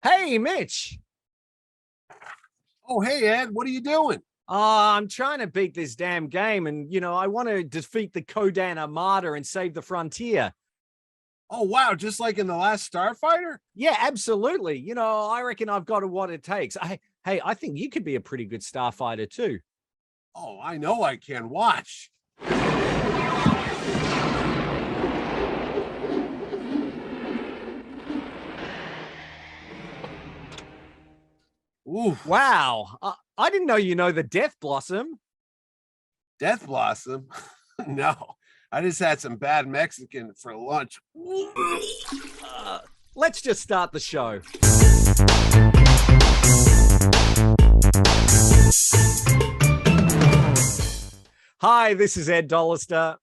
Hey, Mitch. Oh, hey, Ed, what are you doing? I'm trying to beat this damn game, and I want to defeat the Kodan Armada and save the frontier. Oh, wow, just like in the last Starfighter? Yeah, absolutely. I reckon I've got what it takes. Hey, I think you could be a pretty good starfighter too. Oh, I know I can. Watch. Oof, Wow, I didn't know the Death Blossom. Death Blossom. No, I just had some bad Mexican for lunch. Uh, let's just start the show. Hi, this is Ed Dollister.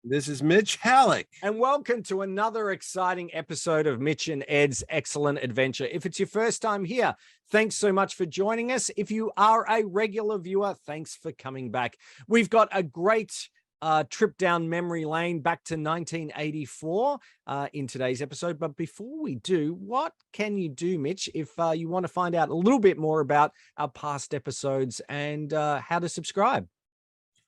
This is Mitch Halleck. And welcome to another exciting episode of Mitch and Ed's Excellent Adventure. If it's your first time here, thanks so much for joining us. If you are a regular viewer, thanks for coming back. We've got a great trip down memory lane back to 1984 in today's episode. But before we do, what can you do, Mitch, if you want to find out a little bit more about our past episodes and how to subscribe?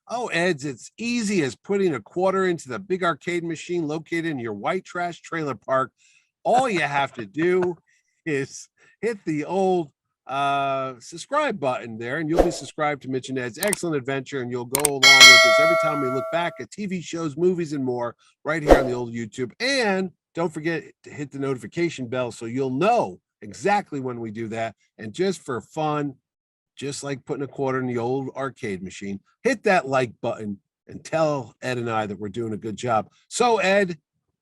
Oh, Ed's, it's easy as putting a quarter into the big arcade machine located in your white trash trailer park. All you have to do is hit the old subscribe button there, and you'll be subscribed to Mitch and Ed's Excellent Adventure, and you'll go along with us every time we look back at TV shows, movies, and more right here on the old YouTube. And don't forget to hit the notification bell so you'll know exactly when we do that. And just for fun, just like putting a quarter in the old arcade machine, hit that like button and tell Ed and I that we're doing a good job. So, Ed,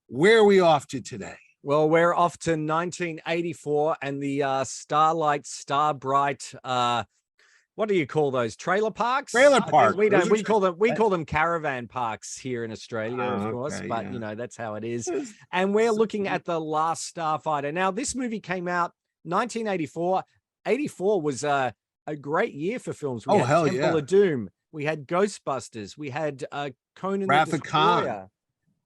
where are we off to today? Well, we're off to 1984 and the Starlight, Starbright, what do you call those? Trailer parks? Trailer park. We don't. We call them caravan parks here in Australia, of course. Okay, but yeah. that's how it is. And we're looking at the Last Starfighter. Now, this movie came out 1984. 84 was a great year for films. We Oh, had hell Temple yeah. of Doom. We had Ghostbusters. We had Conan Wrath the of Khan. Destroyer.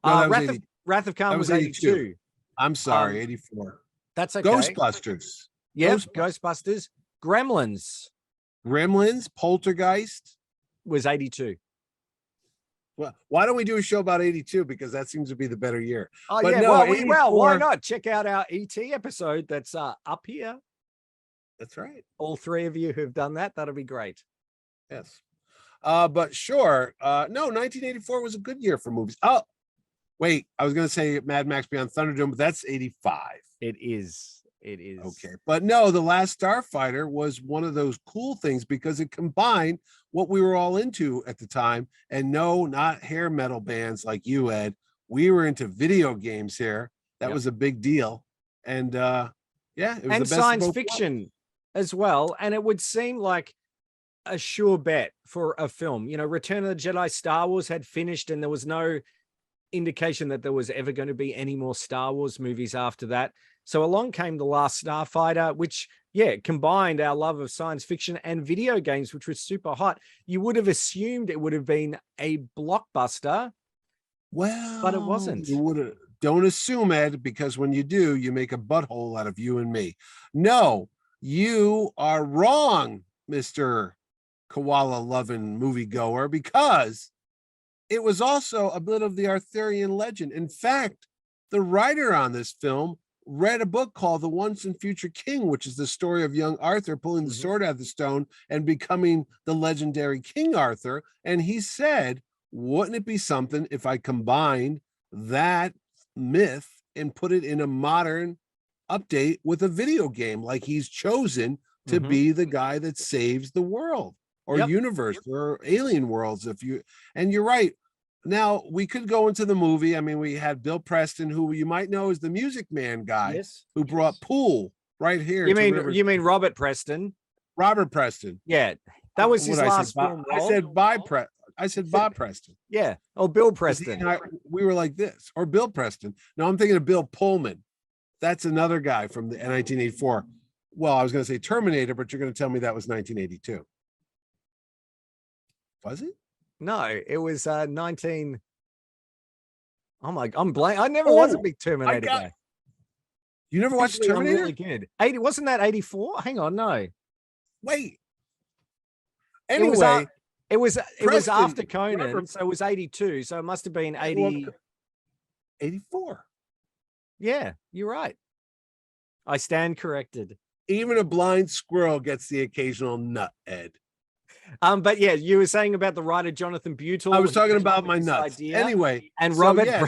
No, that was 80, Wrath of Khan that was was 82. I'm sorry, 84. That's okay. Ghostbusters. Yep, Ghostbusters. Gremlins Gremlins, Poltergeist. was 82. Well, why don't we do a show about 82? Because that seems to be the better year. Oh, But yeah. no, Well, why 84 not? Check out our ET episode that's up here. That's right. All three of you who've done that, that'll be great. Yes. But sure. No, 1984 was a good year for movies. Oh, wait, I was going to say Mad Max Beyond Thunderdome, but that's 85. It is. It is. Okay. But no, The Last Starfighter was one of those cool things because it combined what we were all into at the time. And no, not hair metal bands like you, Ed. We were into video games here. That was a big deal. And yeah, it was and the best science fiction as well. And it would seem like a sure bet for a film. Return of the Jedi, Star Wars had finished, and there was no indication that there was ever going to be any more Star Wars movies after that. So along came The Last Starfighter, which, combined our love of science fiction and video games, which was super hot. You would have assumed it would have been a blockbuster. Well, but it wasn't. You would have. Don't assume, Ed, because when you do, you make a butthole out of you and me. No, you are wrong, Mr. Koala loving moviegoer, because it was also a bit of the Arthurian legend. In fact, the writer on this film read a book called The Once and Future King, which is the story of young Arthur pulling the sword out of the stone and becoming the legendary King Arthur. And he said, wouldn't it be something if I combined that myth and put it in a modern update with a video game? Like, he's chosen to be the guy that saves the world or universe or alien worlds. And you're right. Now, we could go into the movie. I mean, we had Bill Preston, who you might know is the Music Man guy, who brought Pool right here. You mean Robert Preston? Robert Preston. Yeah, that was his last film. I said Bob Preston. Yeah. Oh, Bill Preston. We were like this, or Bill Preston. No, I'm thinking of Bill Pullman. That's another guy from the 1984. Well, I was going to say Terminator, but you're going to tell me that was 1982. Was it? No, it was 19. Oh my, I'm blank. I never was a big Terminator guy. You never watched Actually, I'm Terminator? really good. 80, wasn't that 84? Hang on, no. Wait. It was Anyway, it was after Preston, Conan, Robert, so it was 82. So it must have been well, 80. 84. Yeah, you're right. I stand corrected. Even a blind squirrel gets the occasional nut, Ed. But yeah, you were saying about the writer Jonathan Butel. I was He talking came up about with my this nuts. idea, Anyway, and so yeah,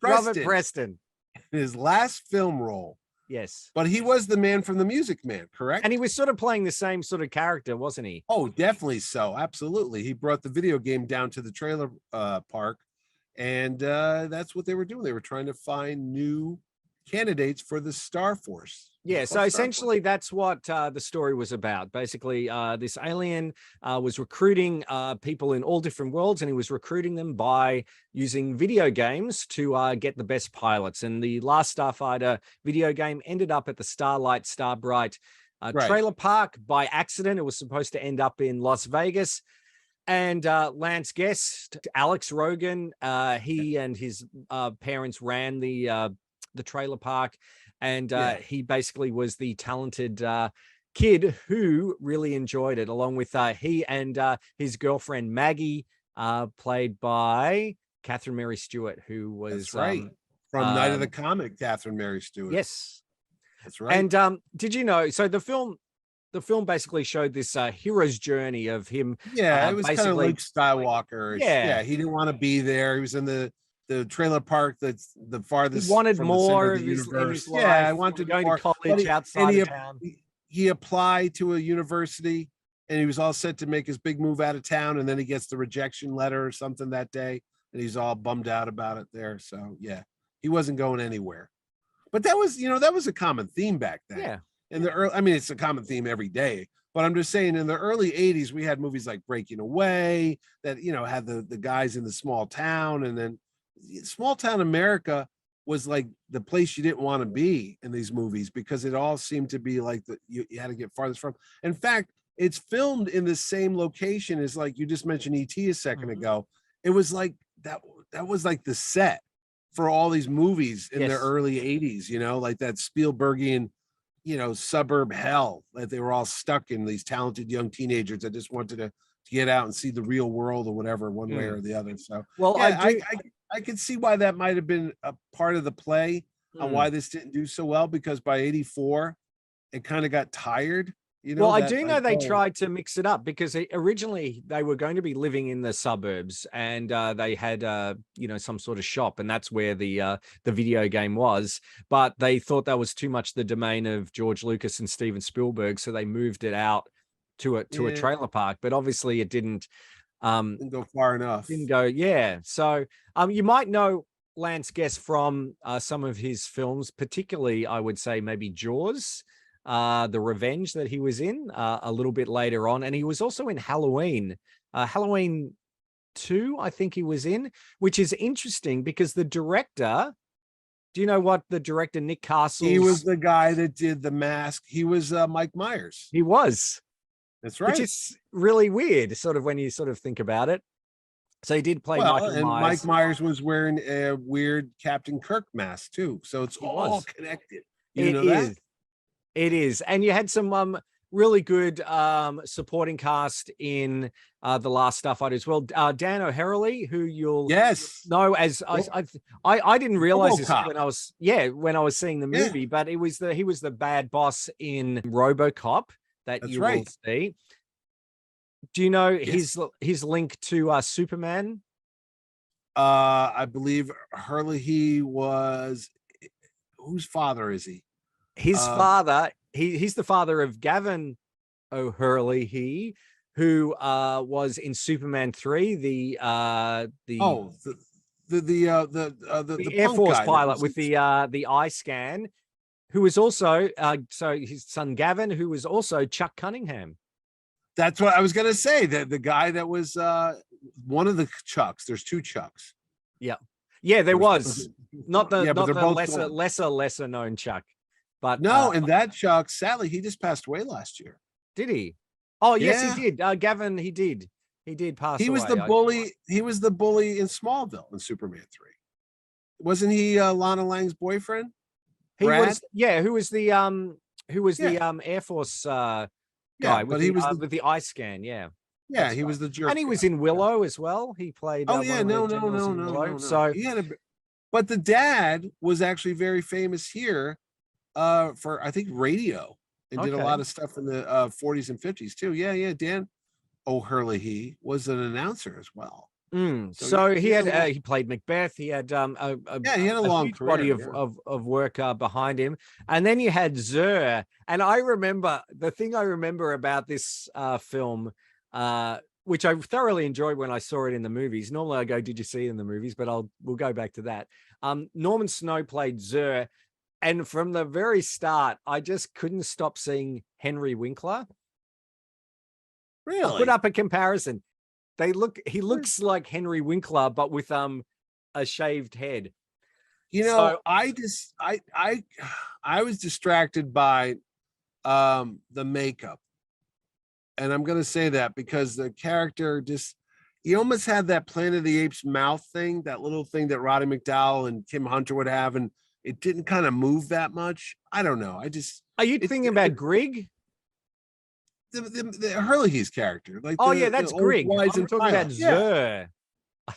Robert Preston, Preston. his last film role, Yes. but he was the man from the Music Man, correct? And he was sort of playing the same sort of character, wasn't he? Oh, definitely so. Absolutely. He brought the video game down to the trailer park, and that's what they were doing. They were trying to find new candidates for the Star Force. Yeah, so essentially that's what the story was about. Basically, this alien was recruiting people in all different worlds, and he was recruiting them by using video games to get the best pilots. And the Last Starfighter video game ended up at the Starbright Right. trailer park by accident. It was supposed to end up in Las Vegas. And Lance Guest, Alex Rogan, he and his parents ran the trailer park. And he basically was the talented kid who really enjoyed it, along with he and his girlfriend Maggie, played by Catherine Mary Stewart, who was That's right. From Night of the Comet, Catherine Mary Stewart. Yes, that's right. And did you know? So the film basically showed this hero's journey of him. Yeah, it was kind of Luke Skywalker. Yeah, he didn't want to be there. He was in the trailer park that's the farthest. He wanted from more the center of the universe. in his life. Yeah, I wanted going more. to college outside of town. He applied to a university, and he was all set to make his big move out of town, and then he gets the rejection letter or something that day, and he's all bummed out about it there. So yeah, he wasn't going anywhere. But that was a common theme back then. Yeah. In the early, I mean, it's a common theme every day. But I'm just saying, in the early 80s, we had movies like Breaking Away that, had the guys in the small town. And then small town America was like the place you didn't want to be in these movies, because it all seemed to be like you had to get farthest from. In fact, it's filmed in the same location as, like you just mentioned, E.T. a second ago. It was like that was like the set for all these movies in the early 80s, like that Spielbergian suburb hell that they were all stuck in, these talented young teenagers that just wanted to get out and see the real world or whatever, one way or the other. So, well, yeah, I could see why that might have been a part of the play on why this didn't do so well, because by 84, it kind of got tired. Well, I do know they tried to mix it up, because originally they were going to be living in the suburbs, and they had some sort of shop, and that's where the video game was. But they thought that was too much the domain of George Lucas and Steven Spielberg, so they moved it out to a trailer park. But obviously, it didn't go far enough. Didn't go, yeah. So you might know Lance Guest from some of his films, particularly, I would say maybe Jaws. The Revenge that he was in a little bit later on, and he was also in Halloween 2, I think he was in, which is interesting because the director, do you know what the director Nick Castle? He was the guy that did The Mask. He was Mike Myers. He was. That's right. Which is really weird, sort of, when you sort of think about it. So he did play Michael Myers. Mike Myers was wearing a weird Captain Kirk mask too, so it's all connected. You know that? It is. And you had some really good supporting cast in The Last Starfighter as well. Dan O'Herlihy, who you'll know as I didn't realize this when I was seeing the movie, but he was the bad boss in RoboCop that you will see. Do you know his link to Superman? I believe Herlihy was, whose father is he? His father, he's the father of Gavin O'Herlihy, who was in Superman 3, the Air Force pilot with the eye scan, who was also so his son Gavin, who was also Chuck Cunningham. That's what I was gonna say. The guy that was one of the Chucks. There's two Chucks. Yeah, there was not the lesser known Chuck. But no, and that Chuck, sadly, he just passed away last year. Did he? Oh, yes, he did. Gavin, he did pass away. He was the bully. He was the bully in Smallville in Superman 3. Wasn't he Lana Lang's boyfriend? He Brad? was, yeah, who was the Yeah, Air Force yeah, guy but he was the with the eye scan, yeah. yeah, That's he right. was the And jerk he was guy. in Yeah. Willow as well. He played Oh one yeah, of the no, no, generals no, in no, Willow. no, no. So He had a but the dad was actually very famous here for I think radio and did a lot okay. of stuff in the 40s and 50s too. Yeah, yeah. Dan O'Hurley was an announcer as well. So yeah, So he had a he played Macbeth. He had yeah, he had a a long huge body career. Yeah. of work behind him. And then you had Zur. And I remember the thing I remember about this film, which I thoroughly enjoyed when I saw it in the movies. Normally I go, "Did you see it in the movies?" But we'll go back to that. Norman Snow played Zur, and from the very start, I just couldn't stop seeing Henry Winkler. I'll put Really? up a comparison. He looks like Henry Winkler, but with a shaved head. You know, So I was distracted by the makeup. And I'm gonna say that because the character just he almost had that Planet of the Apes mouth thing, that little thing that Roddy McDowell and Kim Hunter would have, and it didn't kind of move that much. I don't know. I just are you thinking about it Grig? the Hurley's character, like Oh yeah, the that's old Grig. wise I'm and talking about pilot. Yeah. Zur.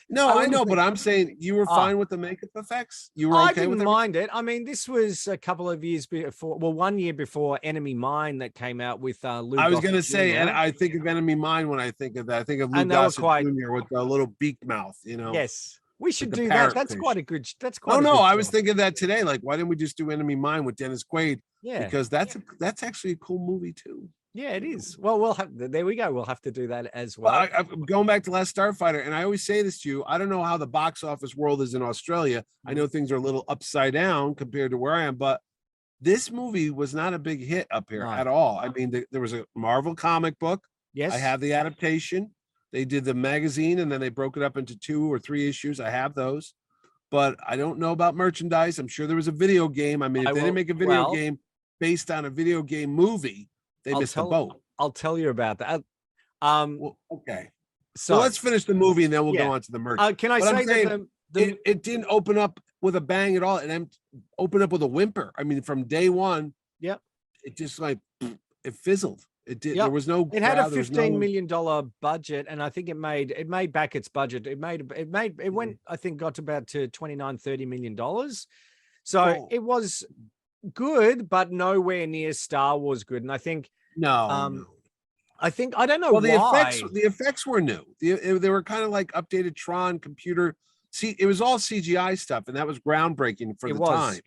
No, I I wouldn't know, think but I'm saying you were ah, fine with the makeup effects. You were I okay didn't with everything. mind it. I mean, this was a couple of years before, well, 1 year before Enemy Mine that came out with Lou I was Gossett gonna say, and Jr. I think of Enemy Mine when I think of that. I think of Lou And they were Gossett quite, Jr. with the little beak mouth, yes. We like should the do that. parrot fish. That's No, quite a no, good I was film. thinking that today. Like, why didn't we just do Enemy Mine with Dennis Quaid? Yeah. Because that's actually a cool movie too. Yeah, it is. Well, we'll have there we go. We'll have to do that as Well, well. I'm going back to Last Starfighter, and I always say this to you. I don't know how the box office world is in Australia. I Mhm. know things are a little upside down compared to where I am, but this movie was not a big hit up here No. at all. I mean, there was a Marvel comic book. I Yes. have the adaptation. They did the magazine, and then they broke it up into 2 or 3 issues. I have those, but I don't know about merchandise. I'm sure there was a video game. I mean, if I they didn't will. make a video Well, game based on a video game movie, they I'll missed the tell boat. I'll tell you about that. Well, okay. Well, So let's finish the movie and then we'll go yeah. on to the merch. Can I But I'm say that saying the it didn't open up with a bang at all. It opened up with a whimper. I mean, from day one, yep. it just like it fizzled. It did. There Yep. was no It had a crowd. There was $15 no. million budget, and I think it made back its budget. It went, I think, got to about to 29-30 million dollars. So Well, it was good, but nowhere near Star Wars good. And no, um no. I don't know Well, why. the effects were new. They were kind of like updated Tron computer. See, it was all CGI stuff, and that was groundbreaking for It the was. time.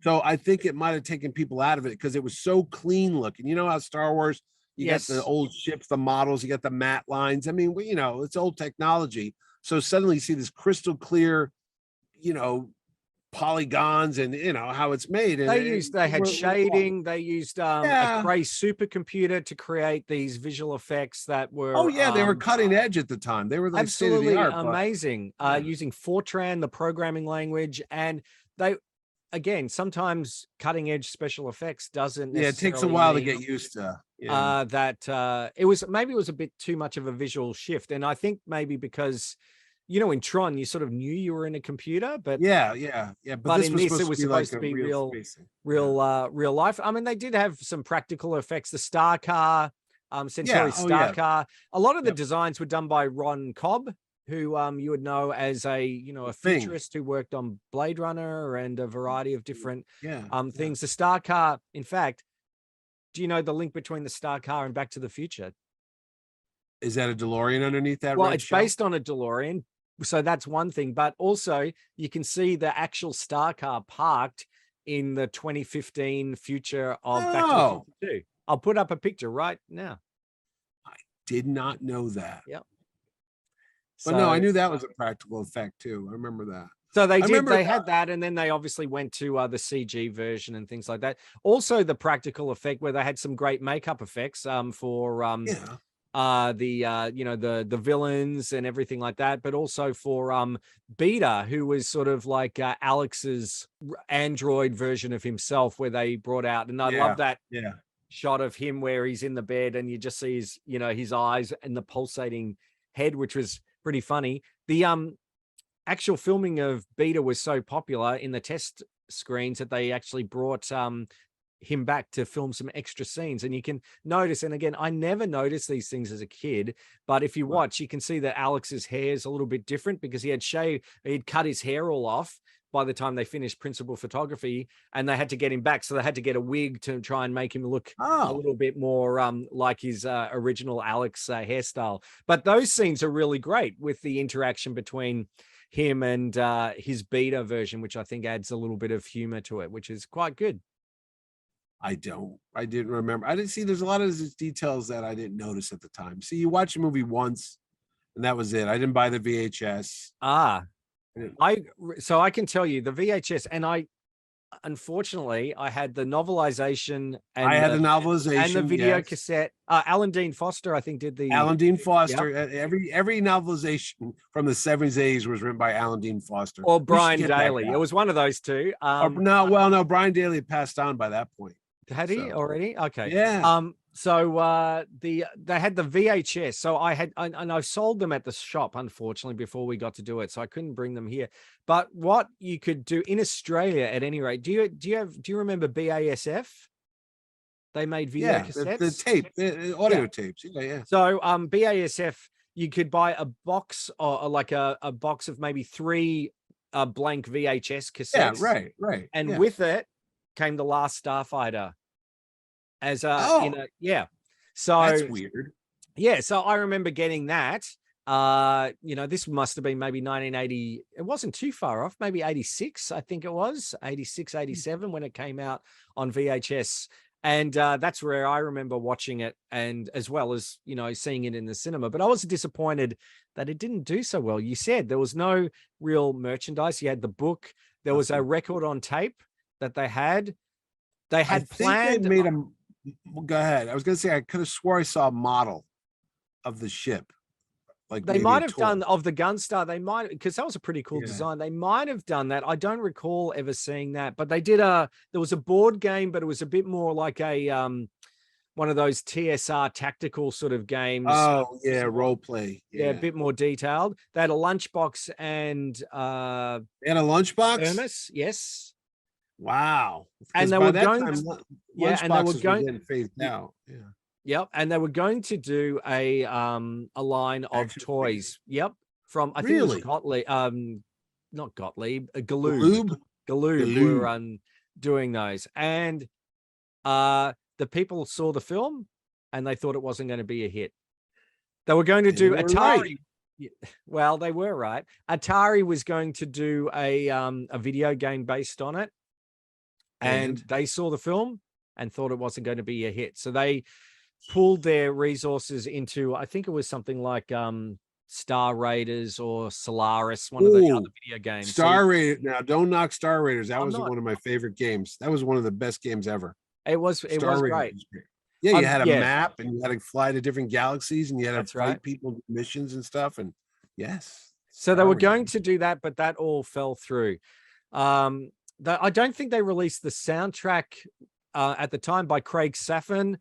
So I think it might have taken people out of it because it was so clean looking. You know how Star Wars, you got the Yes. old ships, the models, you got the matte lines. I mean, it's old technology. So suddenly you see this crystal clear, you know, polygons and how it's made. And They had people were wrong. shading, they used a Yeah. Cray supercomputer to create these visual effects that Oh were yeah, they were cutting edge at the time. They were like state of the absolutely art, but amazing, yeah. using Fortran, the programming language. And they, again, sometimes cutting edge special effects doesn't Yeah, it takes a necessarily while to mean get used to. Yeah. that it was a bit too much of a visual shift. And I think maybe because, in Tron, you sort of knew you were in a computer, but Yeah, yeah, yeah. But this in was this, it supposed to was be like supposed to a be real real, spacing. Yeah. real life. I mean, they did have some practical effects. The Star Car, Centauri Yeah. Oh Star yeah. Car. A lot of the Yep. designs were done by Ron Cobb, who you would know as a The thing. futurist who worked on Blade Runner and a variety of different Yeah. Yeah. things. The Star Car, in fact, do you know the link between the Star Car and Back to the Future? Is that a DeLorean underneath that Well, red it's shell? based on a DeLorean, so that's one thing. But also, you can see the actual Star Car parked in the 2015 future of Back to the Oh, Future 2. I'll put up a picture right now. did not know that. Yep. But no, I So, knew that was a practical effect too. I remember that. so they I did. remember They had that, and then they obviously went to the CG version and things like that. Also, the practical effect where they had some great makeup effects for yeah. the villains and everything like that, but also for Beta, who was sort of like Alex's android version of himself, where they brought out, and I love Yeah. that Yeah. shot of him where he's in the bed and you just see his eyes and the pulsating head, which was pretty funny. The actual filming of Beta was so popular in the test screens that they actually brought him back to film some extra scenes. And you can notice, and again, I never noticed these things as a kid, but if you watch, you can see that Alex's hair is a little bit different because he'd cut his hair all off by the time they finished principal photography, and they had to get him back. So they had to get a wig to try and make him look a little bit more like his original Alex hairstyle. But those scenes are really great with the interaction between him and his beta version, which I think adds a little bit of humor to it, which is quite good. I didn't remember. I didn't see, there's a lot of these details that I didn't notice at the time. See, you watch a movie once and that was it. I didn't buy the VHS. So I can tell you the VHS, and unfortunately I had the novelization, and I had the novelization and the video cassette. Alan Dean Foster, I think, did the Alan Dean Foster. Yep. Every novelization from the 70s, 80s was written by Alan Dean Foster or Brian Daly. It was one of those two. No, Brian Daly passed on by that point. Had he already? Okay. Yeah. So they had the VHS. So I sold them at the shop, unfortunately, before we got to do it. So I couldn't bring them here. But what you could do in Australia, at any rate, do you remember BASF? They made video cassettes. The tape, the audio tapes. Yeah. So BASF, you could buy a box, or like a box of maybe 3 blank VHS cassettes. Yeah, right. And with it came the Last Starfighter as so that's weird. Yeah, so I remember getting that. This must have been maybe 1980. It wasn't too far off, maybe 86. I think it was 86, 87 when it came out on VHS. And that's where I remember watching it, and as well as, seeing it in the cinema. But I was disappointed that it didn't do so well. You said there was no real merchandise. You had the book. There was a record on tape that they had. They had planned. They made them. Go ahead. I was going to say, I could have swore I saw a model of the ship. Like they might have done of the Gunstar. They might, because that was a pretty cool design. They might have done that. I don't recall ever seeing that, but they did there was a board game, but it was a bit more like a one of those TSR tactical sort of games. Oh yeah, role play. Yeah, a bit more detailed. They had a lunchbox and they had a lunchbox. Thermos, yes. Wow. And they were going and they were going phased out. Yeah. Yep, and they were going to do a line of toys. Yep, from I think it was Gottlieb, not Gottlieb, Galoob. Galoob were doing those, and the people saw the film and they thought it wasn't going to be a hit. They were going to do Atari. Right. Well, they were right. Atari was going to do a video game based on it, and they saw the film and thought it wasn't going to be a hit, so they pulled their resources into, I think it was something like Star Raiders or Solaris, one of the other video games. Star Raiders. Now, don't knock Star Raiders. That was one of my favorite games. That was one of the best games ever. It was great. Yeah, you had a map and you had to fly to different galaxies and you had to fight people, missions and stuff. And so they were going to do that, but that all fell through. I don't think they released the soundtrack at the time by Craig Saffin,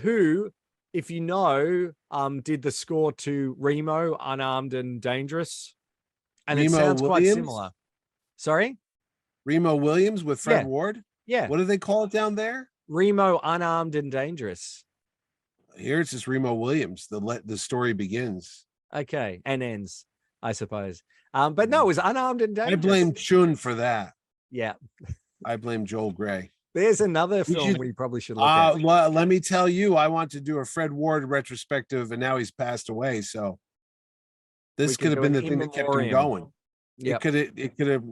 who, if you know, did the score to Remo, Unarmed and Dangerous. And Remo, it sounds quite similar. Sorry? Remo Williams with Fred Ward? Yeah. What do they call it down there? Remo, Unarmed and Dangerous. Here it's just Remo Williams. The story begins. Okay. And ends, I suppose. But no, it was Unarmed and Dangerous. I blame Chun for that. Yeah. I blame Joel Grey. There's another film we probably should look at. Well, let me tell you, I want to do a Fred Ward retrospective, and now he's passed away. So this could have been the thing that kept him going. Yeah, it could have.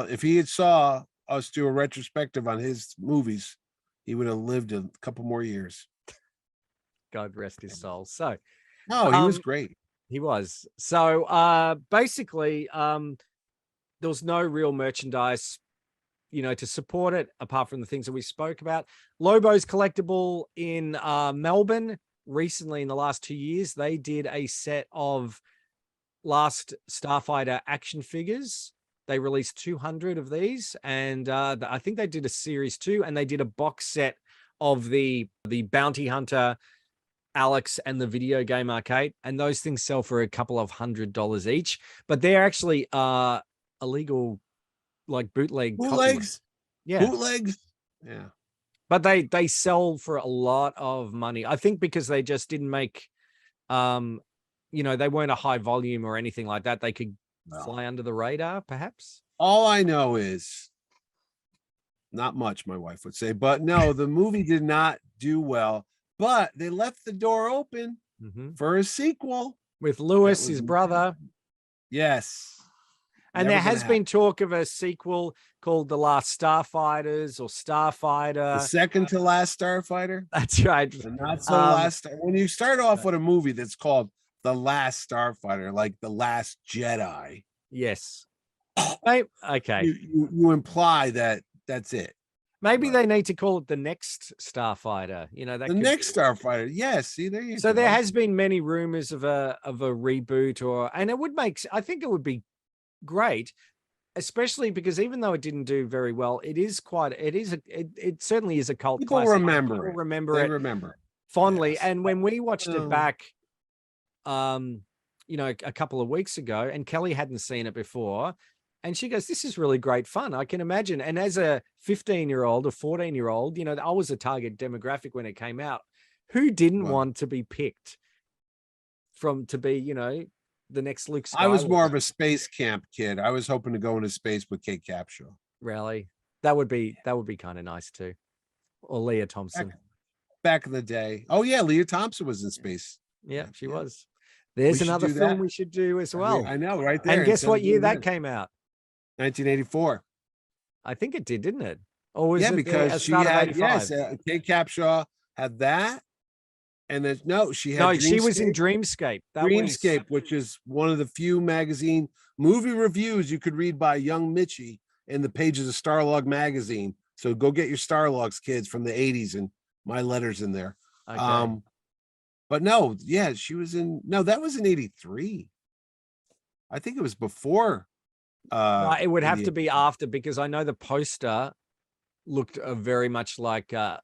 If he had saw us do a retrospective on his movies, he would have lived a couple more years. God rest his soul. So, no, he was great. He was. So basically, there was no real merchandise, to support it, apart from the things that we spoke about. Lobo's Collectible in Melbourne recently, in the last 2 years, they did a set of Last Starfighter action figures. They released 200 of these, and I think they did a series 2, and they did a box set of the Bounty Hunter, Alex, and the video game arcade, and those things sell for a couple of $100 each, but they're actually illegal like bootleg copy. Bootlegs, Yeah. bootlegs. Yeah. But they sell for a lot of money. I think because they just didn't make they weren't a high volume or anything like that. They could fly under the radar, perhaps. All I know is not much, my wife would say, but no, the movie did not do well, but they left the door open for a sequel with Lewis, his brother. Yes. And there has been talk of a sequel called The Last Starfighters or Starfighter. The second to last Starfighter. That's right. And not so last. When you start off with a movie that's called The Last Starfighter, like The Last Jedi. Yes. Okay. You imply that that's it. Maybe they need to call it The Next Starfighter. That the next Starfighter. Yes. See, there you go. So there has been many rumors of a reboot and it would I think it would be great, especially because even though it didn't do very well, it certainly is a cult People classic. remember People it. remember fondly. Yes. And when we watched it back, a couple of weeks ago, and Kelly hadn't seen it before, and she goes, "This is really great fun. I can imagine." And as a 15-year-old, a 14-year-old, I was a target demographic when it came out. Who didn't want to be picked to be, the next Luke Skywalker? I was more of a space camp kid. I was hoping to go into space with Kate Capshaw. Really? That would be kind of nice too. Or Leah Thompson. Back in the day. Oh yeah, Leah Thompson was in space. Yeah, she was. There's another film we should do as well. I know, right there. And guess what year that came out? 1984. I think it did, didn't it? Or was it because she had Kate Capshaw had that. And then she had she was in Dreamscape. Dreamscape, which is one of the few magazine movie reviews you could read by young Mitchie in the pages of Starlog magazine. So go get your Starlogs, kids, from the 80s, and my letter's in there. Okay. But she was in that was in 83. I think it was before. It would have to be after, because I know the poster looked very much like an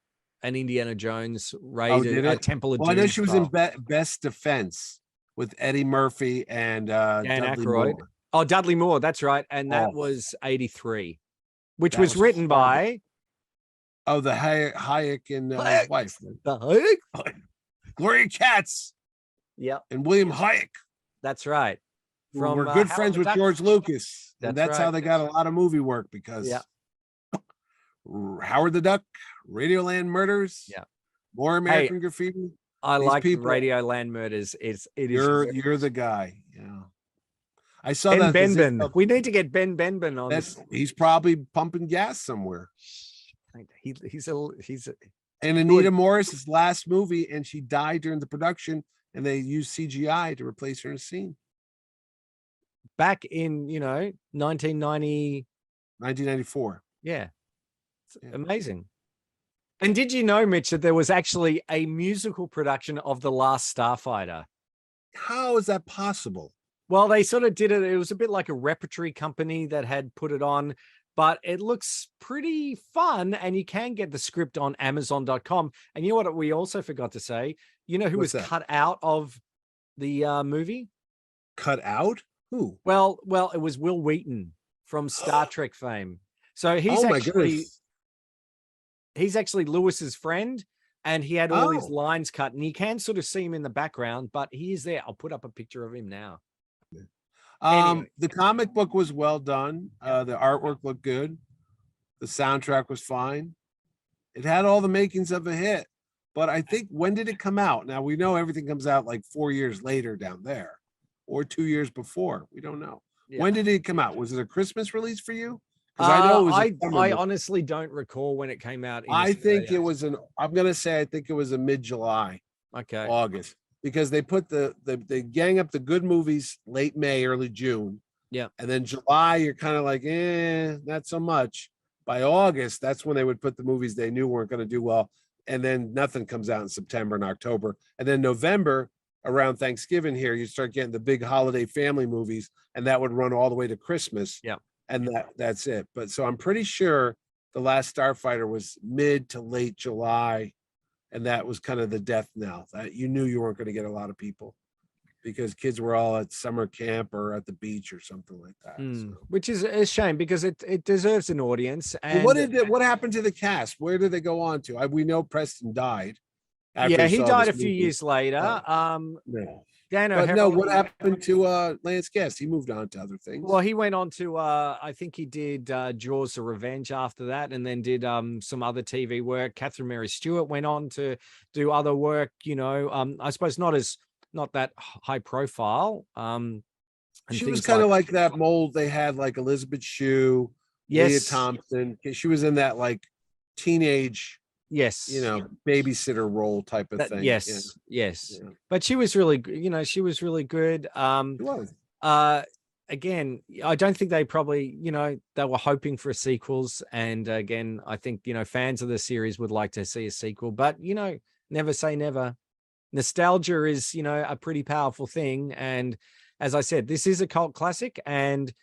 Indiana Jones raid, a Temple of Doom. I know she was in Best Defense with Eddie Murphy and Dudley Moore. Oh, Dudley Moore, that's right. And that was 83, which was written by the Hayek and his wife. The Hayek? Gloria Katz. Yep. And William Hayek. That's right. We're good friends with George Lucas. That's how they got a lot of movie work, because Howard the Duck, Radioland Murders, more American Graffiti. I like Radioland Murders. You're the guy. Yeah. I saw Ben Benben. We need to get Ben Benben on this. He's probably pumping gas somewhere. He's and Anita Morris's last movie, and she died during the production, and they used CGI to replace her in a scene. Back in 1994. Yeah. Amazing. And did you know, Mitch, that there was actually a musical production of The Last Starfighter? How is that possible? Well, they sort of did it. It was a bit like a repertory company that had put it on, but it looks pretty fun, and you can get the script on Amazon.com. And you know what we also forgot to say? You know who was cut out of the movie? Cut out? Who? Well, it was Will Wheaton from Star Trek fame. So he's actually Lewis's friend, and he had all his lines cut, and you can sort of see him in the background, but he is there. I'll put up a picture of him now. Anyway. The comic book was well done. The artwork looked good. The soundtrack was fine. It had all the makings of a hit, but I think, when did it come out? Now, we know everything comes out like 4 years later down there, or 2 years before. We don't know. Yeah. When did it come out? Was it a Christmas release for you? I know I honestly don't recall when it came out. I think it was I'm going to say, I think it was a mid-July. Okay. August. Because they put they gang up the good movies late May, early June. Yeah. And then July, you're kind of like, not so much. By August, that's when they would put the movies they knew weren't going to do well. And then nothing comes out in September and October. And then November, around Thanksgiving here, you start getting the big holiday family movies, and that would run all the way to Christmas. Yeah. And that's it. But so I'm pretty sure The Last Starfighter was mid to late July. And that was kind of the death knell, that you knew you weren't going to get a lot of people. because kids were all at summer camp or at the beach or something like that. So. Which is a shame because it deserves an audience. And What happened to the cast? Where did they go on to? We know Preston died. Yeah, he died a few years later. No. Dan But O'Hara, no, what happened to Lance Guest? He moved on to other things. well, he went on to I think he did Jaws of Revenge after that, and then did some other TV work. Catherine Mary Stewart went on to do other work, I suppose not that high profile. And she was kind of like that mold they had, like Elizabeth Shue, Leah Thompson. She was in that like teenage, babysitter role type of thing. Yes. Yeah. But she was really, she was really good. She was. Again, I don't think they probably, they were hoping for sequels. And again, I think, fans of the series would like to see a sequel, but, never say never. Nostalgia is, a pretty powerful thing. And as I said, this is a cult classic, and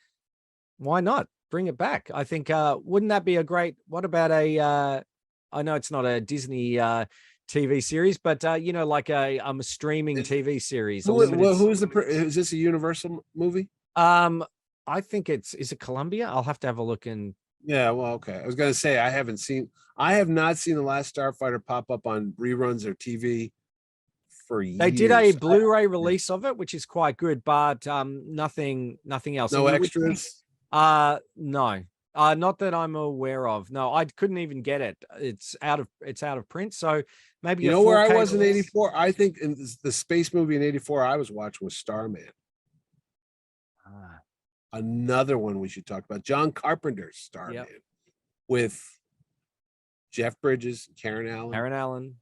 why not bring it back? I think, wouldn't that be a great, what about I know it's not a Disney TV series, but, like a streaming TV series. Is this a Universal movie? I think is it Columbia? I'll have to have a look. And yeah, well, okay. I was going to say, I have not seen The Last Starfighter pop up on reruns or TV for years. They did a Blu-ray release of it, which is quite good, but nothing else. No extras? No. Not that I'm aware of. No, I couldn't even get it. It's out of print. So maybe where I was in '84. I think in the space movie in '84 I was watching was Starman. Another one we should talk about. John Carpenter's Starman with Jeff Bridges, Karen Allen,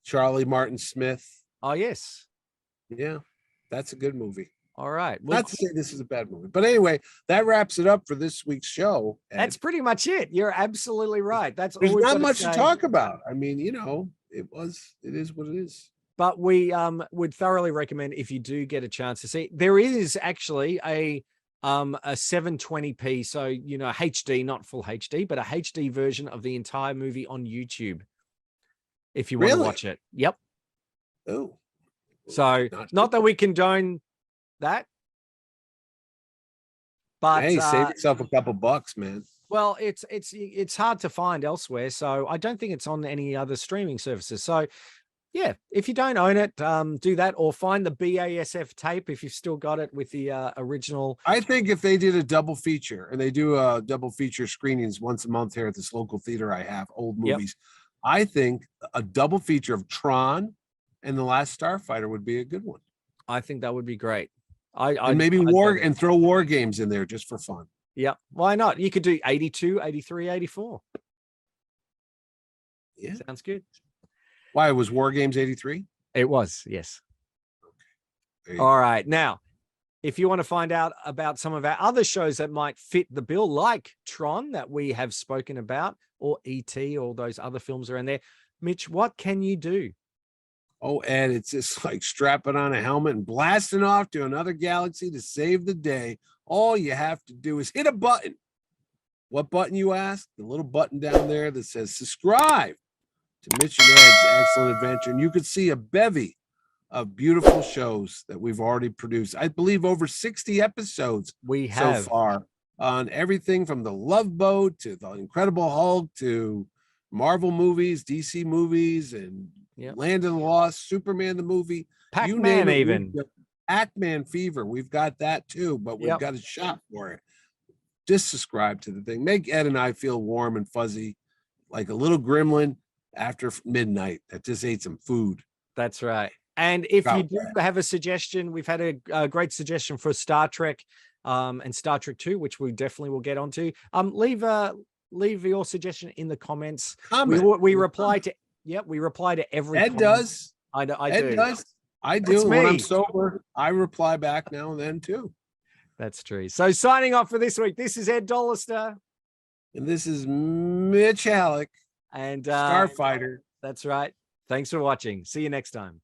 Charlie Martin Smith. Oh yes, yeah, that's a good movie. All right. Well, not to say this is a bad movie, but anyway, that wraps it up for this week's show. That's pretty much it. You're absolutely right. There's not much to talk about. I mean, it is what it is. But we would thoroughly recommend, if you do get a chance to see, there is actually a 720p, so HD, not full HD, but a HD version of the entire movie on YouTube. If you want to watch it. Yep. Oh. So not that we condone that, but hey, save yourself a couple bucks, man. Well, it's hard to find elsewhere, so I don't think it's on any other streaming services. So yeah, if you don't own it, do that, or find the BASF tape if you've still got it with the original. I think if they did a double feature, and they do double feature screenings once a month here at this local theater I have, old movies, I think a double feature of Tron and The Last Starfighter would be a good one. I think that would be great. And throw War Games in there just for fun. Yeah, why not? You could do 82, 83, 84. Yeah, sounds good. Why, it was War Games 83? It was, yes. Okay. All right. Now, if you want to find out about some of our other shows that might fit the bill, like Tron that we have spoken about, or E.T., all those other films around there, Mitch, what can you do? Oh, Ed, it's just like strapping on a helmet and blasting off to another galaxy to save the day. All you have to do is hit a button. What button, you ask? The little button down there that says subscribe to Mitch and Ed's Excellent Adventure. And you could see a bevy of beautiful shows that we've already produced. I believe over 60 episodes we have so far on everything from the Love Boat to the Incredible Hulk to Marvel movies, DC movies, and Land of the Lost, Superman the movie, Pac-Man, even Pac-Man Fever. We've got that too, but we've got a shop for it. Just subscribe to the thing. Make Ed and I feel warm and fuzzy, like a little gremlin after midnight that just ate some food. That's right. And if you do have a suggestion, we've had a great suggestion for Star Trek and Star Trek 2, which we definitely will get onto. Leave your suggestion in the comments. We reply to every Ed comment. Does. I do. Ed does. I do. When I'm sober, I reply back now and then too. That's true. So signing off for this week, this is Ed Dollister. And this is Mitch Halleck. And Starfighter. That's right. Thanks for watching. See you next time.